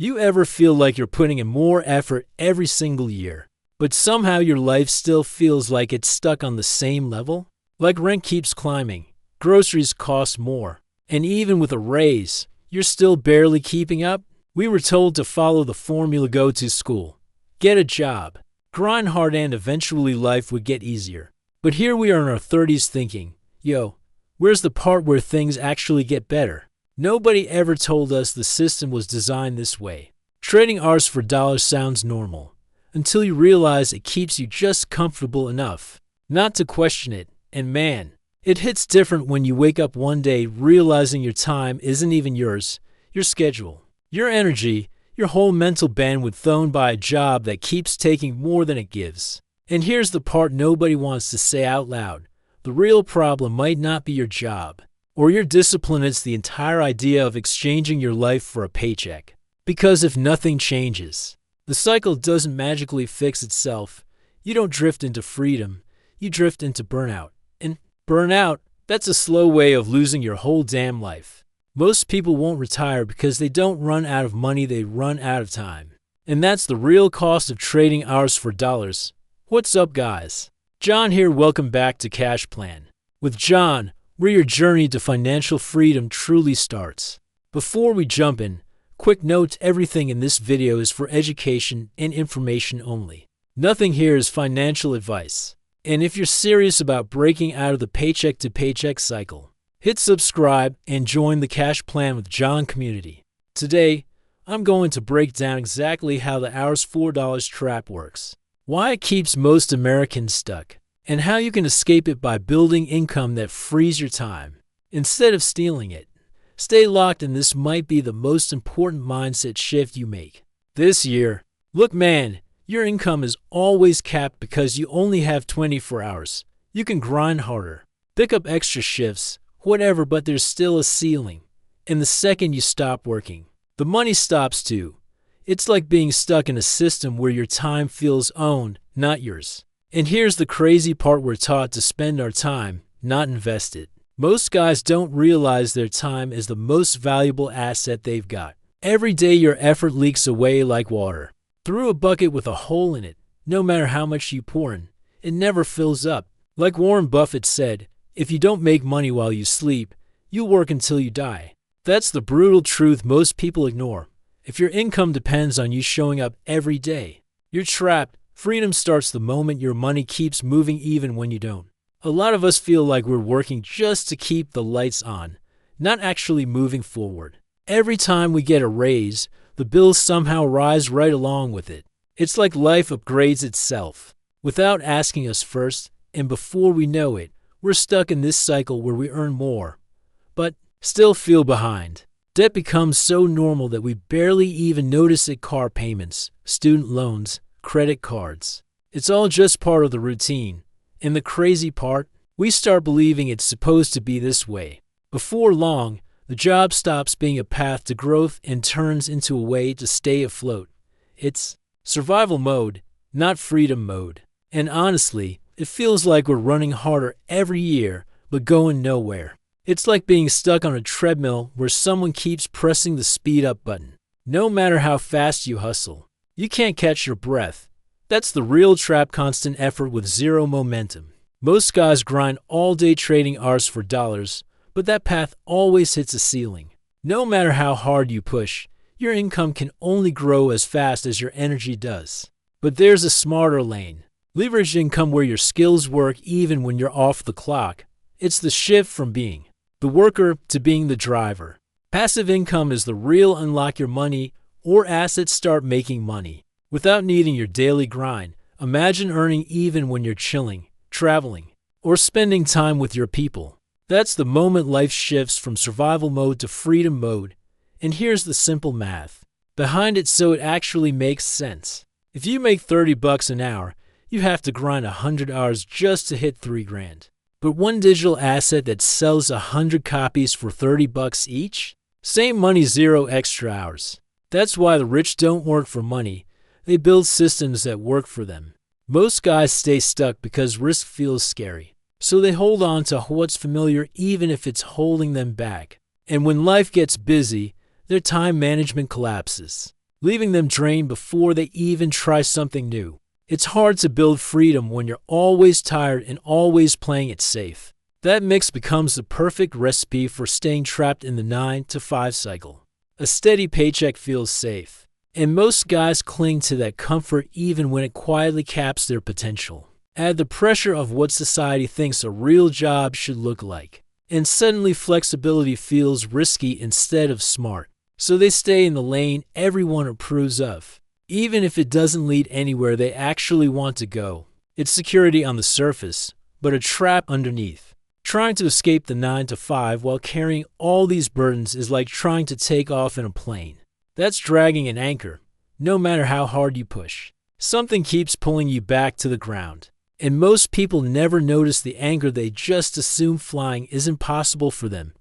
You ever feel like you're putting in more effort every single year, but somehow your life still feels like it's stuck on the same level? Like rent keeps climbing, groceries cost more, and even with a raise, you're still barely keeping up? We were told to follow the formula: go to school, get a job, grind hard, and eventually life would get easier. But here we are in our 30s thinking, yo, where's the part where things actually get better? Nobody ever told us the system was designed this way. Trading hours for dollars sounds normal, until you realize it keeps you just comfortable enough not to question it. And man, it hits different when you wake up one day realizing your time isn't even yours, your schedule, your energy, your whole mental bandwidth thrown by a job that keeps taking more than it gives. And here's the part nobody wants to say out loud. The real problem might not be your job or your discipline, it's the entire idea of exchanging your life for a paycheck. Because if nothing changes, the cycle doesn't magically fix itself. You don't drift into freedom, you drift into burnout. And burnout, that's a slow way of losing your whole damn life. Most people won't retire because they don't run out of money, they run out of time. And that's the real cost of trading hours for dollars. What's up, guys? John here, welcome back to Cash Plan. With John, where your journey to financial freedom truly starts. Before we jump in, quick note: everything in this video is for education and information only. Nothing here is financial advice. And if you're serious about breaking out of the paycheck to paycheck cycle, hit subscribe and join the Cash Plan with John community. Today, I'm going to break down exactly how the hours $4 trap works, why it keeps most Americans stuck, and how you can escape it by building income that frees your time instead of stealing it. Stay locked, and this might be the most important mindset shift you make this year. Look, man, your income is always capped because you only have 24 hours. You can grind harder, pick up extra shifts, whatever, but there's still a ceiling. And the second you stop working, the money stops too. It's like being stuck in a system where your time feels owned, not yours. And here's the crazy part: we're taught to spend our time, not invest it. Most guys don't realize their time is the most valuable asset they've got. Every day your effort leaks away like water through a bucket with a hole in it. No matter how much you pour in, it never fills up. Like Warren Buffett said, if you don't make money while you sleep, you'll work until you die. That's the brutal truth most people ignore. If your income depends on you showing up every day, you're trapped. Freedom starts the moment your money keeps moving even when you don't. A lot of us feel like we're working just to keep the lights on, not actually moving forward. Every time we get a raise, the bills somehow rise right along with it. It's like life upgrades itself without asking us first, and before we know it, we're stuck in this cycle where we earn more, but still feel behind. Debt becomes so normal that we barely even notice it. Car payments, student loans, credit cards. It's all just part of the routine. And the crazy part, we start believing it's supposed to be this way. Before long, the job stops being a path to growth and turns into a way to stay afloat. It's survival mode, not freedom mode. And honestly, it feels like we're running harder every year, but going nowhere. It's like being stuck on a treadmill where someone keeps pressing the speed up button. No matter how fast you hustle, you can't catch your breath. That's the real trap: constant effort with zero momentum. Most guys grind all day trading hours for dollars, but that path always hits a ceiling. No matter how hard you push, your income can only grow as fast as your energy does. But there's a smarter lane. Leverage income, where your skills work even when you're off the clock. It's the shift from being the worker to being the driver. Passive income is the real unlock. Your money or assets start making money without needing your daily grind. Imagine earning even when you're chilling, traveling, or spending time with your people. That's the moment life shifts from survival mode to freedom mode. And here's the simple math behind it so it actually makes sense. If you make $30 an hour, you have to grind 100 hours just to hit $3,000. But one digital asset that sells 100 copies for $30 each? Same money, 0 extra hours. That's why the rich don't work for money. They build systems that work for them. Most guys stay stuck because risk feels scary. So they hold on to what's familiar even if it's holding them back. And when life gets busy, their time management collapses. leaving them drained before they even try something new. It's hard to build freedom when you're always tired and always playing it safe. That mix becomes the perfect recipe for staying trapped in the 9-to-5 cycle. A steady paycheck feels safe, and most guys cling to that comfort even when it quietly caps their potential. Add the pressure of what society thinks a real job should look like, and suddenly flexibility feels risky instead of smart. So they stay in the lane everyone approves of, even if it doesn't lead anywhere they actually want to go. It's security on the surface, but a trap underneath. Trying to escape the 9-to-5 while carrying all these burdens is like trying to take off in a plane. That's dragging an anchor, no matter how hard you push. Something keeps pulling you back to the ground. And most people never notice the anchor. They just assume flying isn't possible for them.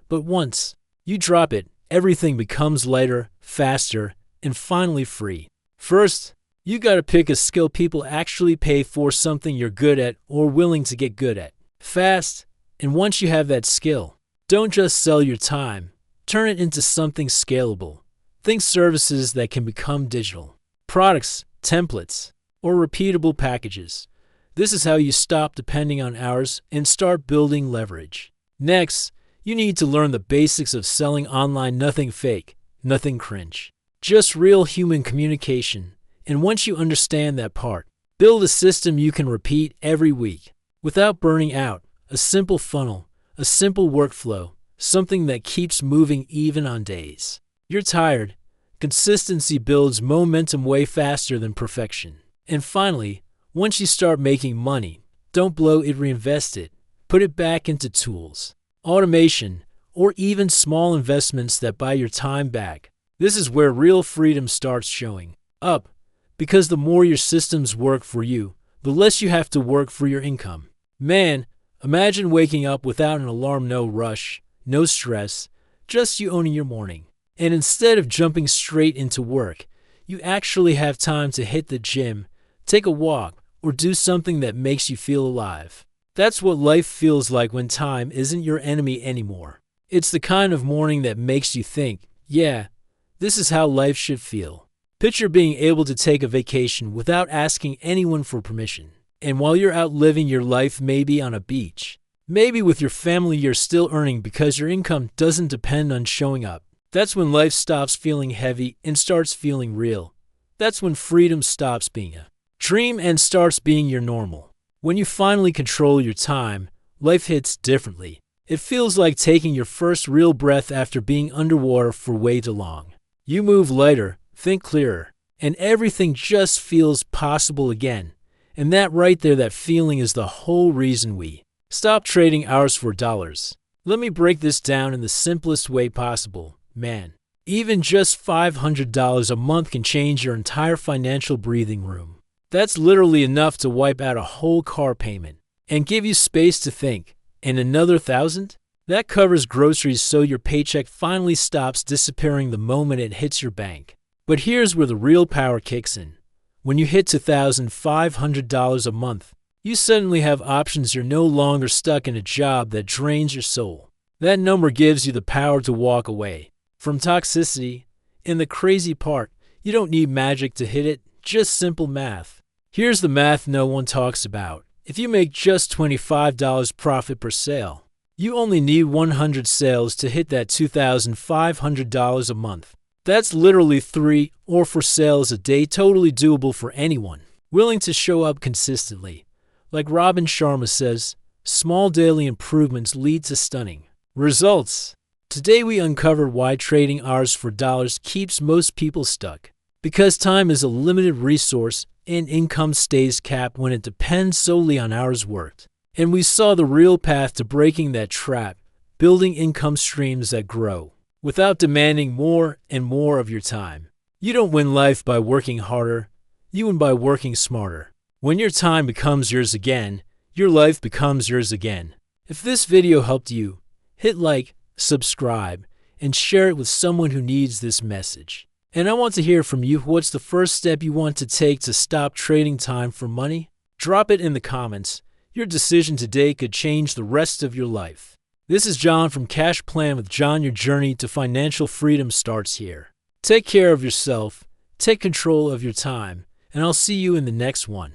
But once you drop it, everything becomes lighter, faster, and finally free. First, you gotta pick a skill people actually pay for, something you're good at or willing to get good at. Fast. And once you have that skill, don't just sell your time, turn it into something scalable. Think services that can become digital, products, templates, or repeatable packages. This is how you stop depending on hours and start building leverage. Next, you need to learn the basics of selling online. Nothing fake, nothing cringe, just real human communication. And once you understand that part, build a system you can repeat every week without burning out. A simple funnel, a simple workflow, something that keeps moving even on days you're tired. Consistency builds momentum way faster than perfection. And finally, once you start making money, don't blow it, reinvest it. Put it back into tools, automation, or even small investments that buy your time back. This is where real freedom starts showing up, because the more your systems work for you, the less you have to work for your income. Man, imagine waking up without an alarm, no rush, no stress, just you owning your morning. And instead of jumping straight into work, you actually have time to hit the gym, take a walk, or do something that makes you feel alive. That's what life feels like when time isn't your enemy anymore. It's the kind of morning that makes you think, yeah, this is how life should feel. Picture being able to take a vacation without asking anyone for permission. And while you're out living your life, maybe on a beach, maybe with your family, you're still earning because your income doesn't depend on showing up. That's when life stops feeling heavy and starts feeling real. That's when freedom stops being a dream and starts being your normal. When you finally control your time, life hits differently. It feels like taking your first real breath after being underwater for way too long. You move lighter, think clearer, and everything just feels possible again. And that right there, that feeling is the whole reason we stop trading hours for dollars. Let me break this down in the simplest way possible. Man, even just $500 a month can change your entire financial breathing room. That's literally enough to wipe out a whole car payment and give you space to think. And another $1,000? That covers groceries, so your paycheck finally stops disappearing the moment it hits your bank. But here's where the real power kicks in. When you hit $2,500 a month, you suddenly have options. You're no longer stuck in a job that drains your soul. That number gives you the power to walk away from toxicity. And the crazy part, you don't need magic to hit it, just simple math. Here's the math no one talks about. If you make just $25 profit per sale, you only need 100 sales to hit that $2,500 a month. That's literally 3 or 4 sales a day, totally doable for anyone willing to show up consistently. Like Robin Sharma says, small daily improvements lead to stunning results. Today we uncovered why trading hours for dollars keeps most people stuck. Because time is a limited resource and income stays capped when it depends solely on hours worked. And we saw the real path to breaking that trap, building income streams that grow without demanding more and more of your time. You don't win life by working harder, you win by working smarter. When your time becomes yours again, your life becomes yours again. If this video helped you, hit like, subscribe, and share it with someone who needs this message. And I want to hear from you. What's the first step you want to take to stop trading time for money? Drop it in the comments. Your decision today could change the rest of your life. This is John from Cash Plan with John. Your journey to financial freedom starts here. Take care of yourself, take control of your time, and I'll see you in the next one.